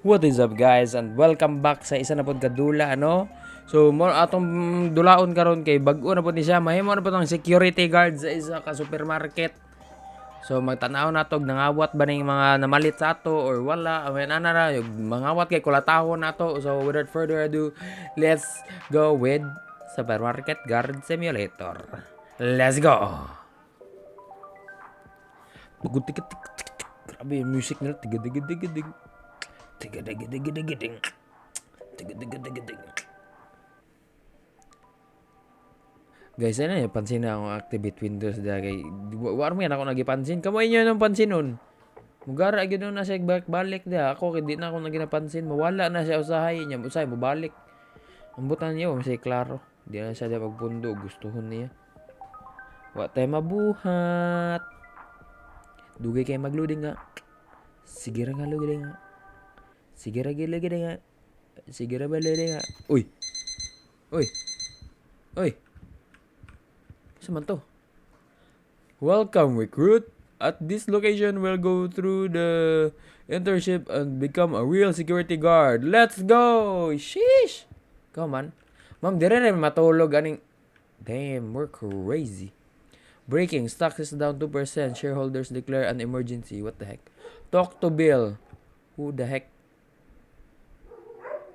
What is up guys and welcome back sa isa na pod kadula ano. So mo atong dulaon karon kay bag-o na pod ni siya mahimo na pod ang security guard sa isa ka supermarket. So magtanaw nato nangawat ba ning mga namalit sa ato or wala. Awen ana ra mangawat kay kulatahon nato. So without further ado, let's go with Supermarket Guard Simulator. Let's go. Grabe yung music nila tigadig. Tigadig. Guys, ano yung pansin na akong activate windows da kay war mo yan ako nagipansin. Kamoy nyo nung pansin nun. Mugara gyud na siya balik da. Ako kay di na ako naginapansin. Mawala na siya usahay niya. Usay mo balik. Ambutan niyo masay klaro. Di na siya magpundo gustuhon niya. Wa tay mabuhat. Dugay kay magloading nga. Sige ra nga loading nga. Sige ra gilagay nga. Sige ra balay nga. Uy. Saman to? Welcome recruit. At this location we'll go through the internship and become a real security guard. Let's go! Sheesh! Come on. Ma'am, di rin matulog aning... Damn, we're crazy. Breaking. Stock is down 2%. Shareholders declare an emergency. What the heck? Talk to Bill. Who the heck?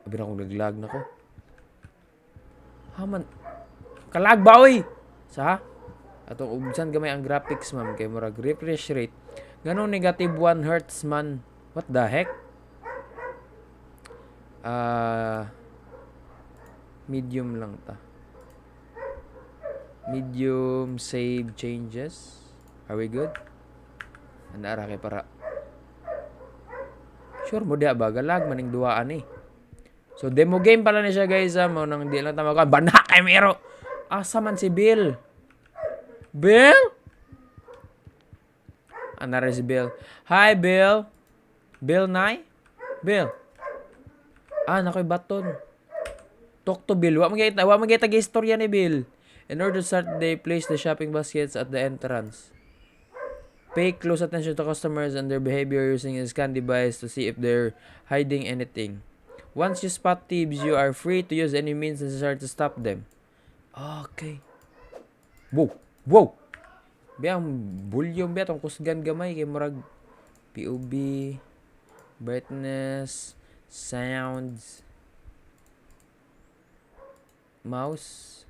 Abi na akong naglag na ko. Haman. Kalag ba, oy? Sa? Atong ubsan gamay ang graphics, ma'am. Kay murag refresh rate. Ganong negative 1 hertz, man. What the heck? Medium lang ta. Medium save changes. Are we good? Andara kay para. Sure mo dia ba? Galag maning duaan eh. So, demo game pala na siya, guys. Mo nang di lang tamagan. Bana kay Mero! Asa man si Bill? Bill? Anara si Bill. Hi, Bill. Bill Nye? Bill. Nakoy baton. Talk to Bill. Wa magita istorya ni Bill. In order to start, they place the shopping baskets at the entrance. Pay close attention to customers and their behavior using a scan device to see if they're hiding anything. Once you spot thieves, you are free to use any means necessary to stop them. Okay. Wow! Biyang bulyong biya tong kusgan gamay kay murag POV, brightness, sounds, mouse.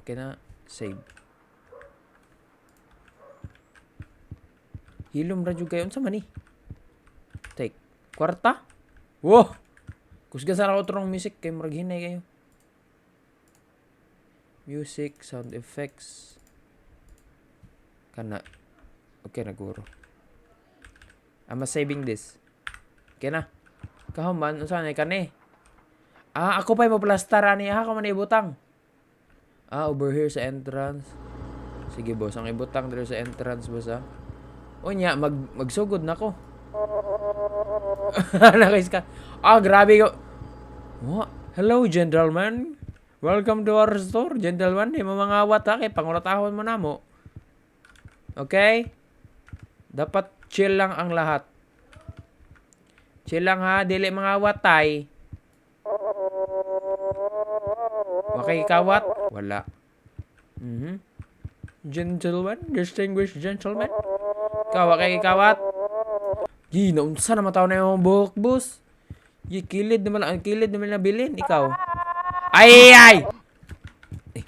Okay na, save. Hilom radyo kayo. Unsa man ni? Take. Kwarta? Wow! Kusgan sa ako trong music kay murag hinay kayo. Music, sound effects. Kana. Okay na guro. I'm saving this. Okay na. Kahuman, unsa na kani? Ako pa mo plastar ani ako man ibutang. Over here sa entrance. Sige boss, ang ibutang dito sa entrance boss ha. Unya, magsugod na ko. Nakais ka. Grabe ko. Hello, gentlemen. Welcome to our store, gentlemen. Di mo mga awat ha, kay pangulatahon mo na mo. Okay? Dapat chill lang ang lahat. Chill lang ha, dili mga awat tay. Okay, kawat? Wala. Gentlemen, distinguished gentlemen. Kay kawat. Naunsa na mataw na yung buhok, boss. Kilid naman nabilin. Ikaw. Ay!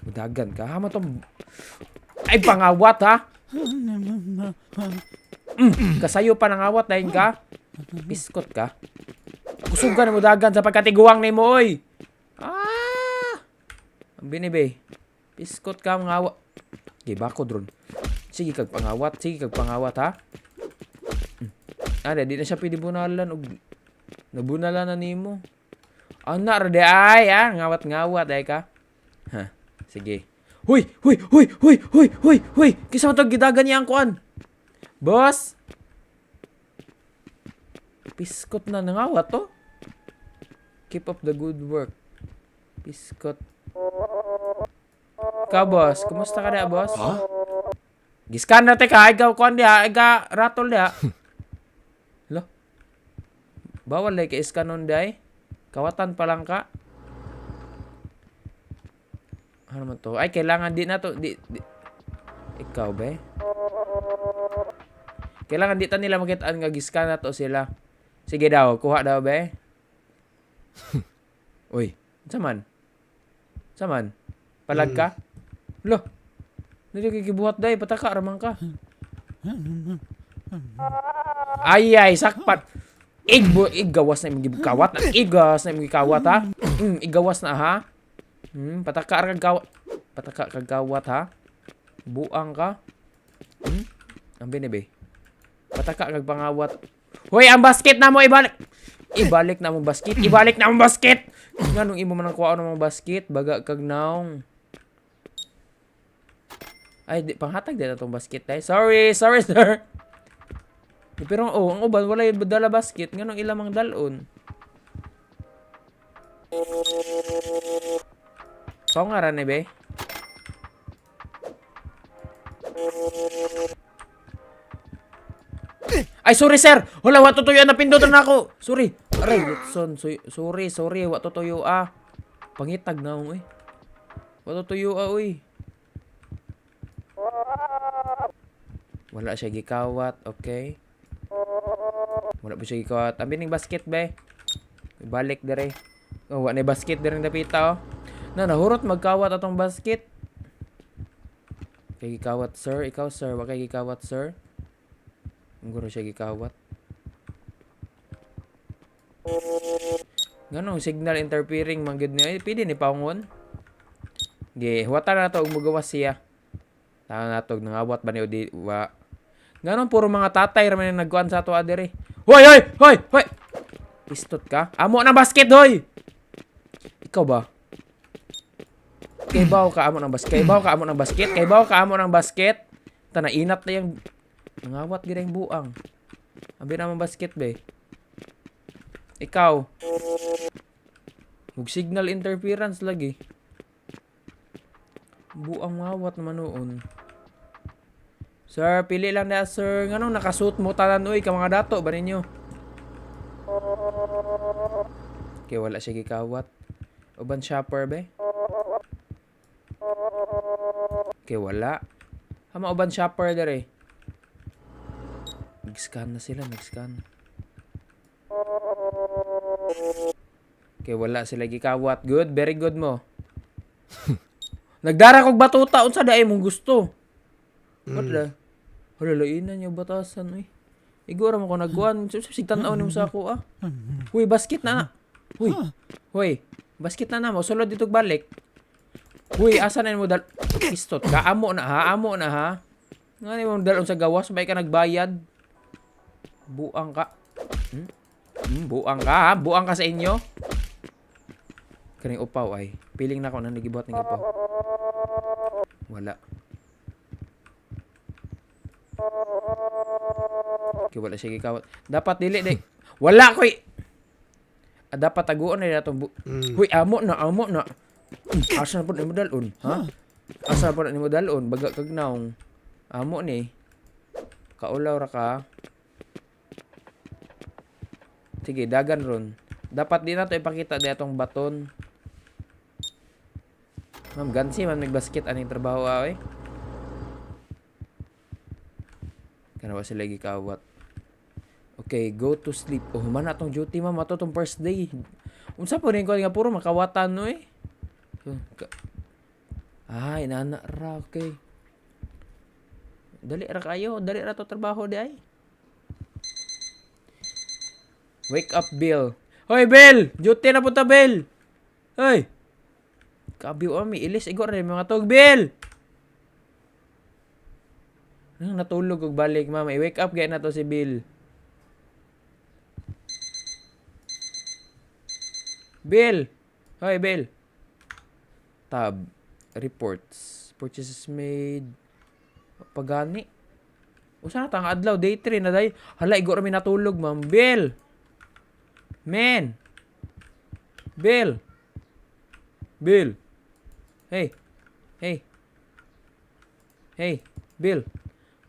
Madagan ka. Hama tong... Ay, pangawat, ha? Kasayo pa ng awat, dahil ka. Piskot ka. Kusog ka na madagan sa pagkatiguang ni mo, oy. Ang binibe. Piskot ka, mga awat. Okay, bako dron. Sige kag pangawat, ha? Di na siya pwede bunalan. Nabunalan na nimo. Nar de ay, ngawat ay ka. Sige. Huy! Kisa man tag gidagan niya ang kuan. Boss. Piskot na nangawat to. Keep up the good work. Piskot. Ka boss, kumusta ka na boss? Giskan na te ka, ikaw kuan dia, ratol dia. Bawal kay iskanon day. Kawatan pa lang ka. Ano man to? Ay, kailangan di na to. Ikaw ba? Kailangan di ta nila makitaan nga giskan na to sila. Sige daw, kuha daw ba? Uy, saman? Saman? Palag ka? Lo, hindi kikibuhat day, pataka ramang ka. Ay, sakpat. Igawas na yung kawat. Igawas na yung kawat, ha? Igawas na, ha? Pataka kag kawat, ha? Buang ka. Ang binibe. Pataka kag pangawat. Hoy, ang basket na mo ibalik. Ibalik na mo basket. Ibalik na mo basket. Nganong imo man ang kuha ng basket, baga kag naong. Ay, panghatag din na tong basket tay. Sorry, sir. Pero ang uban wala yung dala basket, nganong ilamang dalon. Pao nga ran be. Ay, sorry sir. Wala, wa tutuyo na pindutan na ako. Sorry. Aray, Watson. Sorry. Wa tutuyo Pangitag na ako, Wa tutuyo uy. Wala siya gikawat, okay? Wala pa siya gikawat. Ang bining basket, be. Balik dere. Oh, wa na basket dere dapita, nahurot magkawat atong basket. Kay gikawat, sir. Ikaw, sir. Wa kay gikawat, sir. Ang guro siya gikawat. Ganong signal interfering manggid niya. Pwede ni paungon. Huwata na ito. Umugawas siya. Tanga na ito. Nangawat ba niyo di? Ganon puro mga tatay raman yung nagkuhan sa ato adere. Hoy! Pistot ka? Amo na basket, hoy! Ikaw ba? Kaybaw ka amo ng basket. Tanainat na yung nangawat gina yung buang. Abi naman basket, be. Ikaw. Hug signal interference lagi. Buang mawat naman noon. Sir, pili lang na, sir. Nganong nakasuot mo tanan, uy, ka mga dato ba ninyo? Okay, wala siya gikawat. Uban shopper, be? Okay, wala. Hama uban shopper dere. Nag-scan na sila, Okay, wala sila gikawat. Good, very good mo. Nagdara kog batuta unsa daay mong gusto. Wala. Wala lainan niya batasan, uy. Igora mo ko nagkuhan. Sig tan-aw nimo sa ako, Huy, basket na. Huy, basket na mo. Sulod dito balik. Huy, asa na mo dal... Pistot ka. Amo na, ha? Nga ni mo dalon sa gawas. May ka nagbayad. Buang ka. Buang ka, ha? Buang ka sa inyo. Kaning upaw, ay. Piling na ako na nagibuhat ng upaw. Wala. Okay, wala siya gikawat. Dapat dili, day. Wala, koy! Dapat taguan na itong Huy, amo na. Asa na po ni mo dalon, ha? Asa na po ni mo dalon? Baga kag naong. Amo ni. Kaulaw ra ka. Sige, dagan ron. Dapat din na to ipakita di atong baton. Ma'am, gansi, nagbasket aning trabaho, Kana ba sila gikawat? Okay, go to sleep. Oh, man atong duty, ma'am. Ato tong first day. Unsa po rin ko nga puro makawatan, no, inana ra, okay. Dali ra kayo. Dali ra to trabaho, di ay. Wake up, Bill. Hoy, Bill! Duty na po ta, Bill! Hoy! Kabiw, may ilis. Igor rin mga tog, Bill! Natulog og balik, mama. I-wake up gaya na to si Bill. Bill! Hoy, Bill! Tab. Reports. Purchases made. Pagani. Usa na tang adlaw. Day 3 na day. Hala, igor rin natulog, ma'am. Bill! Man! Bill! Bill! Hey! Bill!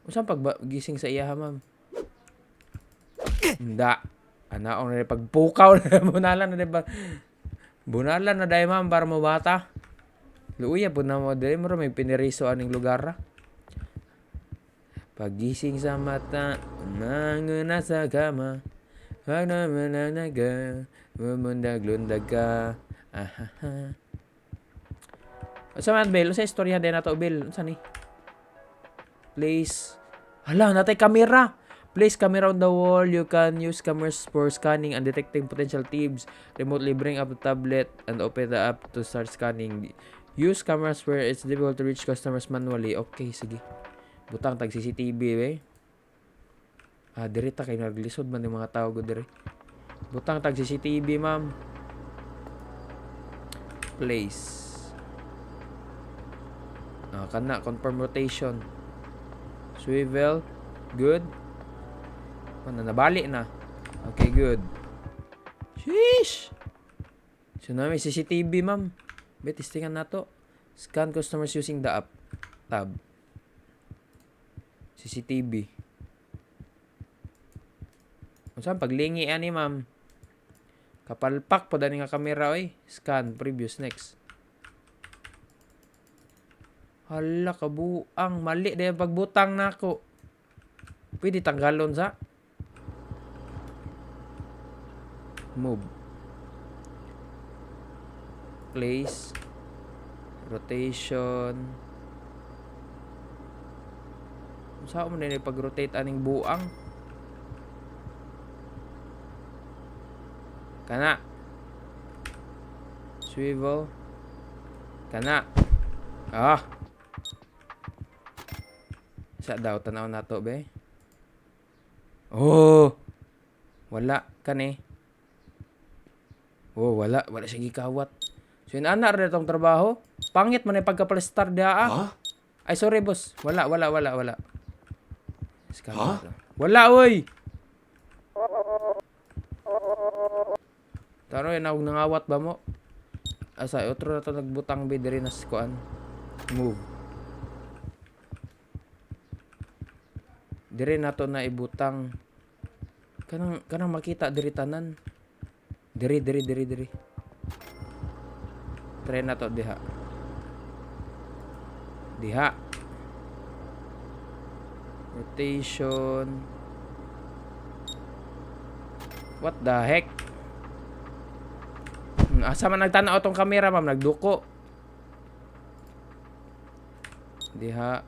Unsa paggising sa iya, ma'am? Hindi. Anaon na pagpukaw na bunalan na ba? Bunalan na dai ma'am para mo bata. Luya po na mo dai mo may piniriso aning lugar. Pagising sa mata, umanguna sa kama. Wag na mananaga, mumundag-lundag ka. Ahaha. Sa man, Bel? Sa istorya din na to, Bel? Saan ni? Place. Hala, natay camera. Place camera on the wall. You can use cameras for scanning and detecting potential thieves. Remotely bring up the tablet and open the app to start scanning. Use cameras where it's difficult to reach customers manually. Okay, sige. Butang tag CCTV, eh. Diri ta kay naglisod man yung mga tao go diri. Butang tag CCTV, ma'am. Place. Kana confirm rotation. Swivel. Good. Nabali na. Okay, good. Sheesh. So na may CCTV, ma'am. Testingan na to. Scan customers using the app. Tab. CCTV. Saan paglingi ani, ma'am? Kapalpak po dani nga kamera, oy. Scan, previous, next. Hala, kabuang. Mali dahil pagbutang na ako. Pwede tanggalon sa? Move. Place. Rotation. Saan mo na pag-rotate aning buang? Kana. Swivel. Kana. Sa daw tanaw na to, be. Oh. Wala kani. Oh, wala siya gikawat. So yun ana ra tong trabaho. Pangit man ay pagka-plastar dia. Ay sorry boss. Wala. Wala oy. Taro yun ako nangawat ba mo? Asa otro na to nagbutang be diri na kuan. Move. Dire na to na ibutang. Kanang makita diri tanan. Diri. Try na to diha. Rotation. What the heck? Asa man nagtanaw tong camera, ma'am? Nagduko. Diha.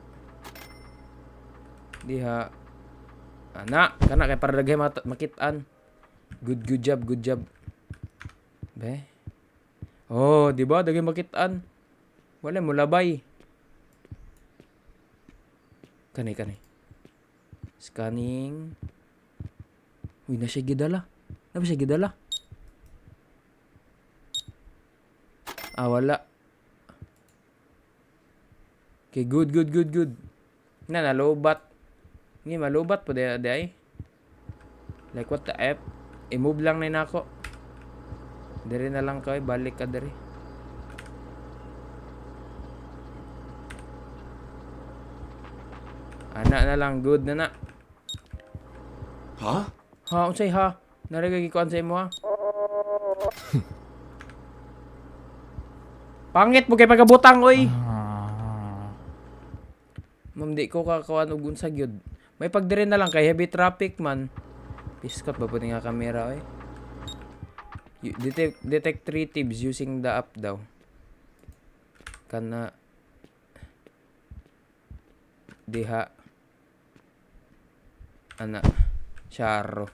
Ana, kana kay para daghay makitaan. Good job. Be. Oh, di ba? Daghay makitaan. Wala mo labay. Kani. Scanning. Uy, na siya gidala. Wala. Okay, good. Nalobat. Ngi malubat po day. Like what the F? I-move lang na nako. Diri na lang kay balik ka diri. Ana na lang good na. Unsay ha? Narigay ko ansay mo ha. Pangit mo kay pagabutang oy. Ma'am, di ko kakawan og unsa gyud. May pagdiri na lang kay heavy traffic man. Piskot ba po nga camera oy. Detect 3 thieves using the app daw. Kana diha. Ana. Charo.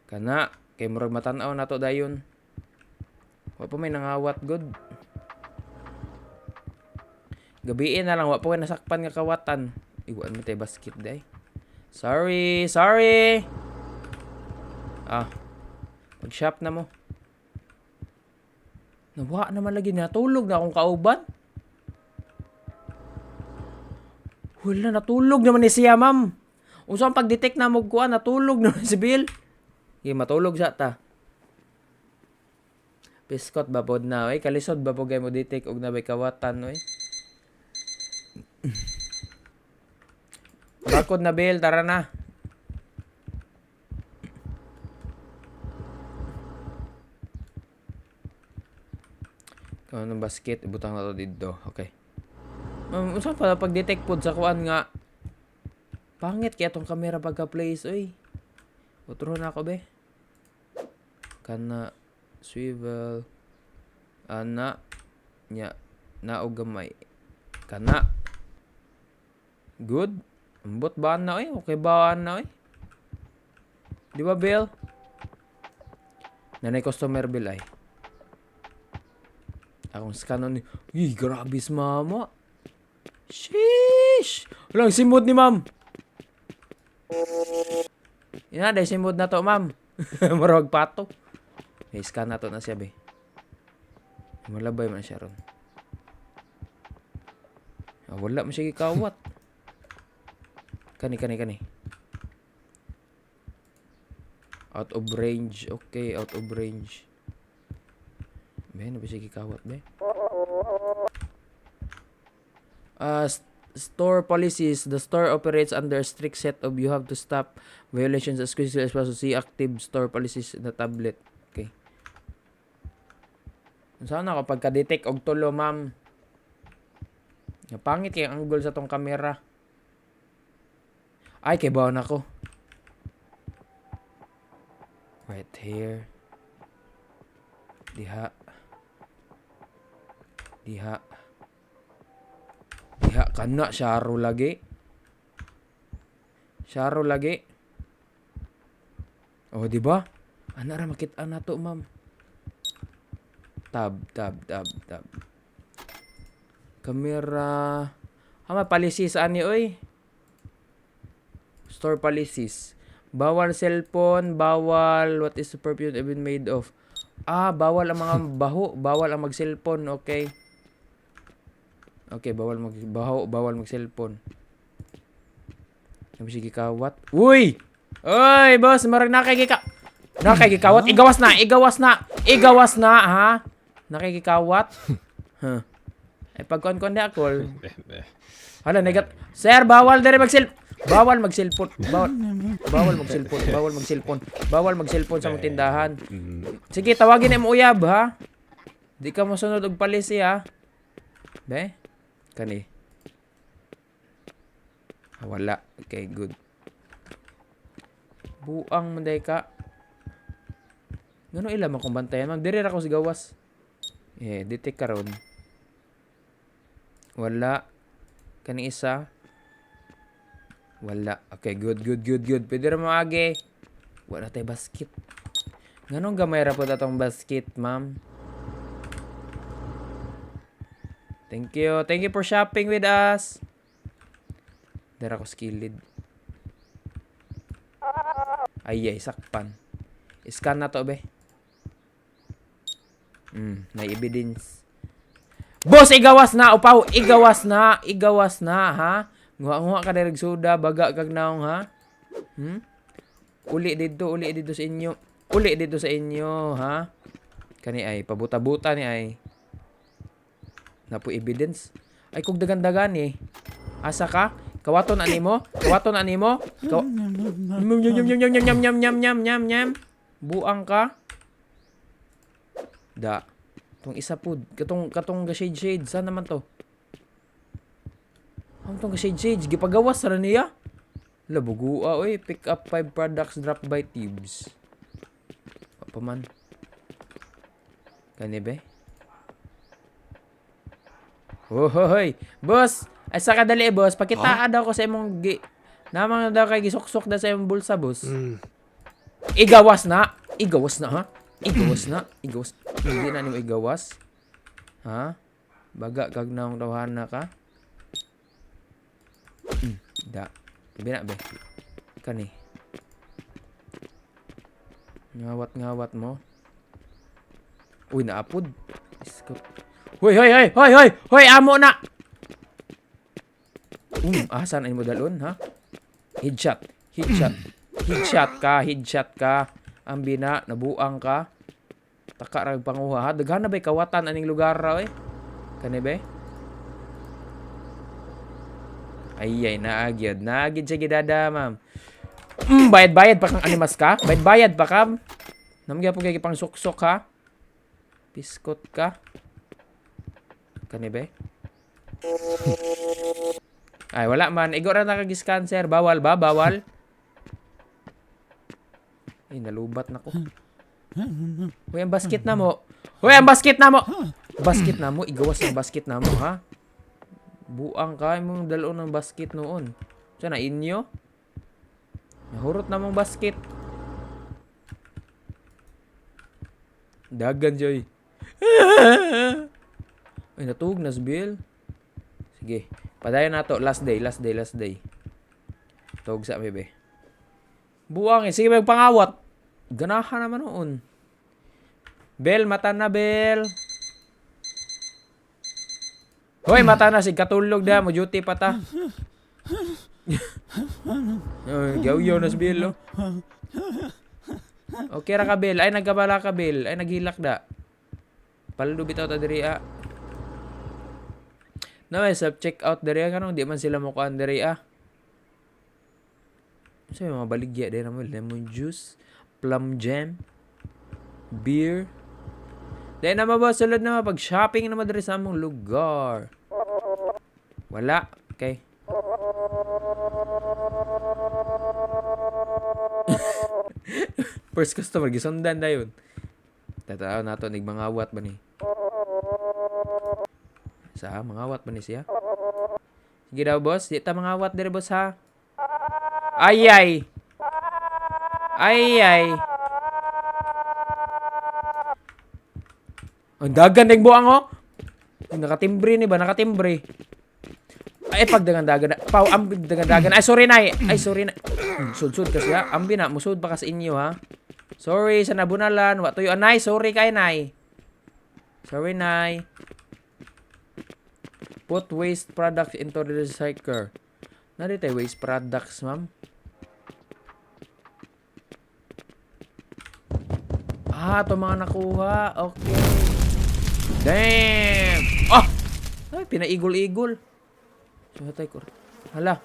Kana kay murag matan-aw na to dayon. Wa pa may nangawat god. Gabiin na lang wa pa nasakpan nga kawatan. Iguan mo tay basket day. Sorry. Pag-shop na mo. Nawa naman lagi natulog na akong kauban. Wala, natulog naman ni siya, ma'am. Unsa ang pag-detect na mo kuan, natulog naman si Bill. Matulog siya ta. Piskot ba pod na, oy? Kalisod ba po gay mo detect og nabay kawatan, oy? Bakod na, Bill, tara na. Ano ng basket, ibutang na to dito. Okay. Unsa pala pag-detect pod sa kuan nga pangit kaya tong camera pagka-place, oy. Utro na ako be. Kana swivel ana nya naog gamay. Kana. Good. Ambot ba na oy? Okay ba na oy? Di ba, Bill? Nanay customer bill ay. Akong scanon ni... Uy, grabe si mama. Sheesh! Walang simod ni ma'am. Yan na, dahil simod na to, ma'am. Marawag pato. Okay, scan na to na siya, be. Malabay man siya ron. Wala mo siya gikawat. Kani. Out of range. Okay, out of range. Be, ano ba siya gikawat, be? Store policies. The store operates under a strict set of you have to stop violations as quickly as possible. See active store policies in the tablet. Okay. Sana kapag ka-detect og tulo, ma'am. Pangit kay ang angle sa tong camera. Ay, kay bawon ako. Right here. Diha kana syaro lagi. Oh, di ba? Ana ra makita na to, ma'am. Tab. Camera. Policies ani oy. Store policies. Bawal cellphone, bawal what is the perfume even made of. Bawal ang mga baho, bawal ang mag-cellphone, okay. Okay, bawal mag-baho, bawal mag-cellphone. Sabi sige kawat. Uy! Oy, boss, marag nakikikawat. Igawas na, ha? Nakikikawat. Huh. Ay pagkon-kon di ako. Hala, negat. Sir, bawal dere mag-cellphone. Bawal mag-cellphone sa mong tindahan. Sige, tawagin mo uyab, ha? Di ka masunod og palisi, ha? Be? Kani. Wala. Okay, good. Buang manday ka. Ngano ila man kung bantayan, ma'am? Diri ra ko sigawas. Detect ka ron. Wala. Kani isa. Wala. Okay, good. Pwede ra maagi. Wala tayo basket. Nganong gamay ra po atong basket, ma'am? Thank you for shopping with us. Dara ko skilled. Ay, sakpan. Scan na to, be. May evidence. Boss, igawas na, upaw. Igawas na, ha? Nguha ka direk soda, baga kag naong, ha? Uli dito sa inyo, ha? Kani ay pabuta-buta ni ay. Napo evidence. Ay kung dagan-dagan eh. Asa ka? Kawaton animo? Nyam. Buang ka? Da. Tong isa pud. Katong shade. Saan naman to? Ang tong shade. Gipagawas ra niya. Labugua oy. Pick up 5 products drop by Tibbs. Apa man? Kani be? Hoy. Boss, ay sa kadali, boss. Pakitaan daw ko sa imong namang daw kay gisok-sok da sa imong bulsa, boss. Igawas na, ha? Igawas. Hindi na nimo igawas. Ha? Baga kag naong dawhana ka. Da. Tabi na, be. Kani. Ngawat mo. Uy, naapod. Iskot. Hoy, amo na. Asan ay mo dalon, ha? Headshot ka. Ambina, nabuang ka. Taka rag panguha, ha? Daghan na ba'y kawatan aning lugar ra, Kani ba? Ay, naagyad siya gidada, ma'am. Bayad pa kang animas ka? Bayad pa kam? Namagyan po kayo pang suksok, ha? Piskot ka. Kani ba? Ay, wala man. Igo ra nakag-scan, sir. Bawal ba? Bawal? Ay, nalubat na ko. Hoy, ang basket na mo. Hoy, ang basket na mo! Basket na mo. Igawas ang basket na mo, ha? Buang ka. Mong dalo ng basket noon. Siya na, inyo? Nahurot na mong basket. Dagan, Joy. Ay, natug na si Bill. Sige. Padayon na to. Last day. Tug sa bebe. Buang eh. Sige, magpangawat. Ganahan naman noon. Bel, mata na, Bel. Hoy, mata na. Sig katulog na. Mo duty pa ta. Gaw-yaw na si Bel, oh. Okay ra ka, Bel. Ay, nagkabala ka, Bel. Ay, naghilak da. Paldo bitaw ta diri, ah. Na may self-check out diri, kanong di man sila mukuan diri, ah. So, yung mga baligya din naman. Lemon juice, plum jam, beer. Dahil naman ba, sulod naman, pag-shopping naman diri sa among lugar. Wala. Okay. First customer, gisundan na yun. Tatao na ito, nagmangawat ba ni? Sa mangawat ba ni siya? Sige daw, boss. Di ta mangawat diri, boss, ha? Ay. Ang dagan ng buang, oh. Nakatimbre ni ba? Nakatimbre. Ay, pag dagan-dagan. Pau, dagan-dagan. Ay, sorry, nay. Sud-sud kasi, ha? Ambi na. Musud pa kasi inyo, ha? Sorry sa nabunalan. Wa tuyo, nay. Sorry kay, nay. Sorry, nay. Put waste products into the recycler. Narito waste products, ma'am. Ah, ito mga nakuha. Okay. Damn! Oh! Ay, pinaigol-igol. Suhatay ko. Hala.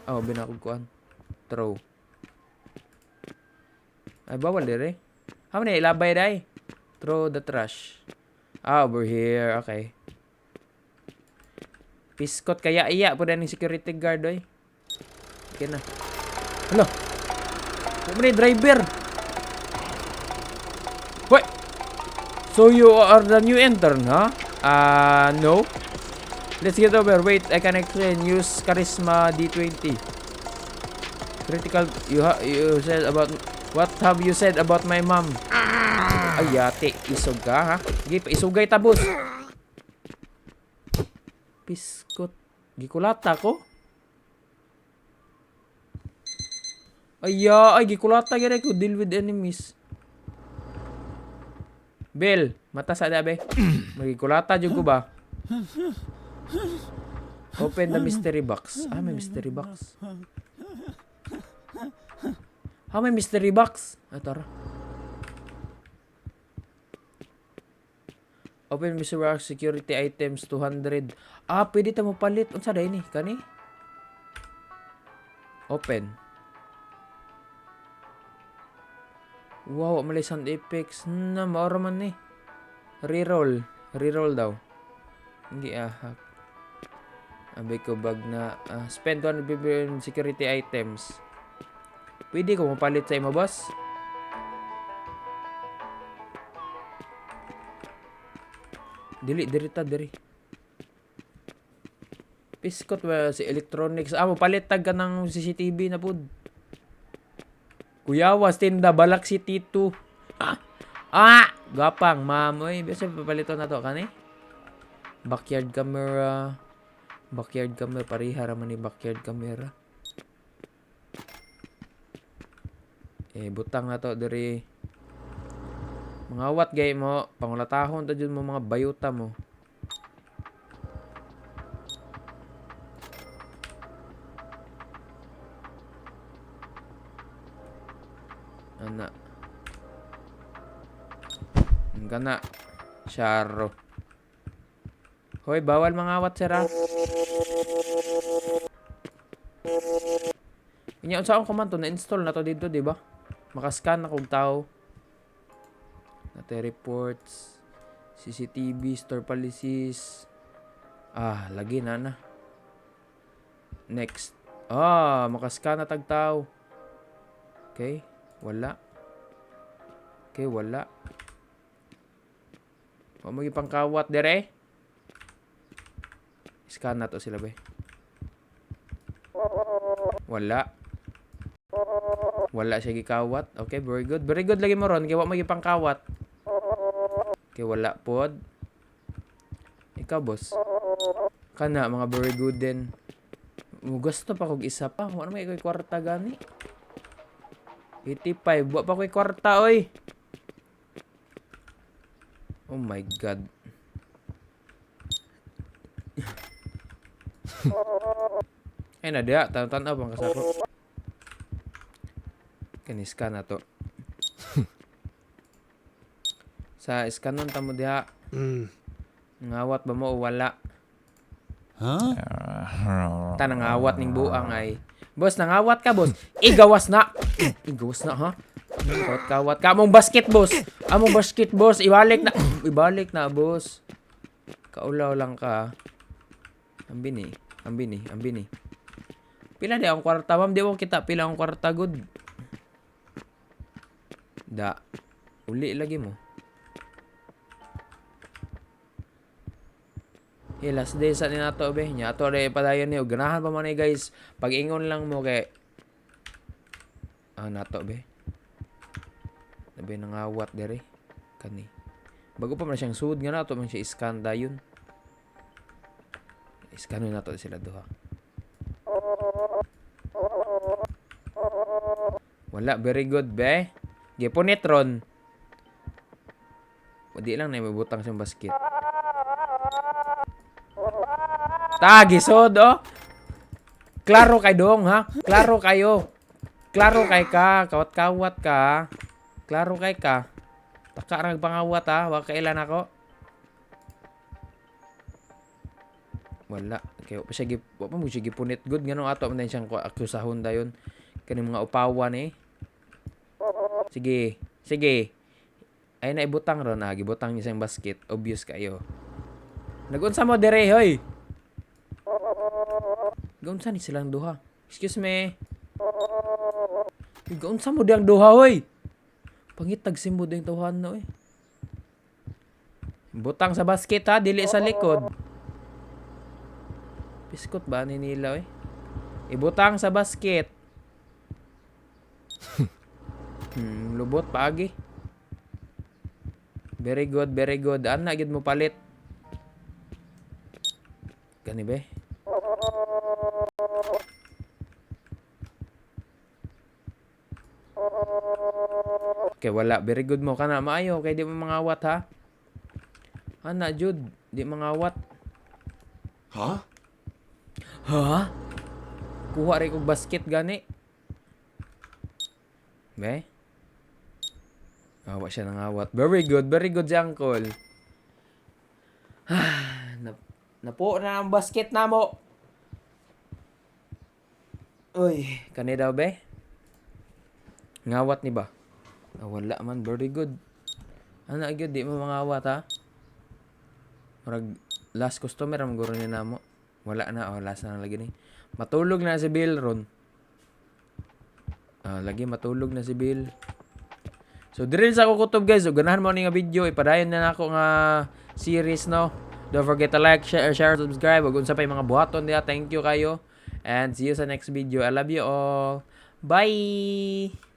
Oh, binakugkuan. Throw. Ay, bawal dire. How many? Ilabay day. Throw the trash. Ah, over here. Okay. Piskot kaya iya po na ng security guard, oy. Okay na. Hala. How many driver? Wait. So you are the new intern, huh? No. Let's get over. Wait, I can explain. Use Charisma D20. Critical. You said about. What have you said about my mom? Ay, yate. Isog ka, ha? Sige, isugay tabos. Piskot. Gikulata ko? Ay, gikulata gire ko. Deal with enemies. Bel, mata sa dabe. Magikulata jud ko ba? Open the mystery box. Ah, may mystery box. May mystery box. Tara. Open mystery box, security items, 200. Ah, pwede ta mo palit. Unsa day ni? Kani? Open. Wow, malay sound effects. Maoro man ni. Reroll. Reroll daw. Hindi hack. Abay ko bag na. Spend 100 security items. Pwede ko mapalit sa imo, boss? Dili Piskot ba si electronics? Mapalit tag ka ng CCTV na pud. Kuyawas tinda Balak City 2. Gapang, ma'am. Oy, basta papalito na to kani. Backyard camera. Pareha ra man ni backyard camera. Butang na to diri. Mangawat gay mo, pangulatahon ta jud mo mga bayuta mo. Ana. Gana. Sharo. Hoy, bawal mangawat sira. Inya unsa ang command to na-install na to dito, di ba? Maka-scan na kog tao. Nate reports. CCTV, store policies. Lagi na. Next. Makascan na tagtaw. Okay, wala. Wa mo gipangkawat dire. Scan na to sila ba? Wala siya gikawat. Okay, very good. Very good lagi mo ron kay wa mo gipangkawat. Okay, wala pod. Ikaw, boss. Kana mga very good din. Gusto pa kog isa pa. Ano may ko'y kwarta gani? 85. Wa pa ko'y kwarta, oy. Oh my God. Ay na dia. Tan-tanaw bang kasako. Kaniskan na to. Sa iskanon tamo diha. Ngawat ba mo o wala? Nangawat ning buang ay. Boss, nangawat ka, boss. Igawas na, ha? Kawat ka. Among basket, boss. Ibalik na, boss. Kaulaw lang ka. Ambini. Pila di ang kwarta, ma'am? Di mo kita pila ang kwarta, good. Uli lagi mo. Last day sa ninato be nya ato re padayon ni ganahan pa man ni guys pag-ingon lang mo kay nato be nabe nangawat dere kani bago pa man siyang sud nga nato man siya iskan dayon iskan nato sila duha wala very good be gipunit ron di lang na mabutang siyang basket. Gisod, oh. Klaro kay dong, ha? Klaro kayo. Klaro kay ka. Kawat-kawat ka. Klaro kay ka. Taka rang pangawat, ha? Wag kailan ako. Wala. Kaya pa siya mo siya gipunit good. Ganun ato man siyang akusahon dayon. Kani mga upawan, eh. Sige. Ay na ibutang ron, gibutang niya siyang basket. Obvious kayo. Nagunsa mo dire, hoy. Gaunsa ni silang duha? Excuse me. Gaunsa mo diyang duha, hoy? Pangitag simbo diyang tuhan na, oy. Butang sa basket, ha? Dili sa likod. Piskot ba ni nila, oy? Ibutang sa basket. Lubot paagi. Very good. Ana gid mo palit. Gani be? Okay, wala. Very good mo. Kana, maayo. Kaya di mo mangawat, ha? Ana, Jude. Di mangawat. Ha? Kuha rin kong basket, gani. Be? Awa siya nangawat. Very good si Uncle. Napo na ang basket na mo. Uy, kani daw, be? Ngawat ni ba? Wala man, very good. Ano agad, di mo mangawat, ha? Marag, last customer, ang guro niya na mo. Wala na, last na lagi ni. Matulog na si Bill, ron. Lagi matulog na si Bill. So, dirin sa ako kutob, guys. So, ganahan mo nga video. Ipadayon na ako nga series, no? Don't forget to like, share, subscribe. Huwag unsa pa yung mga buhaton niya. Thank you kayo. And see you sa next video. I love you all. Bye!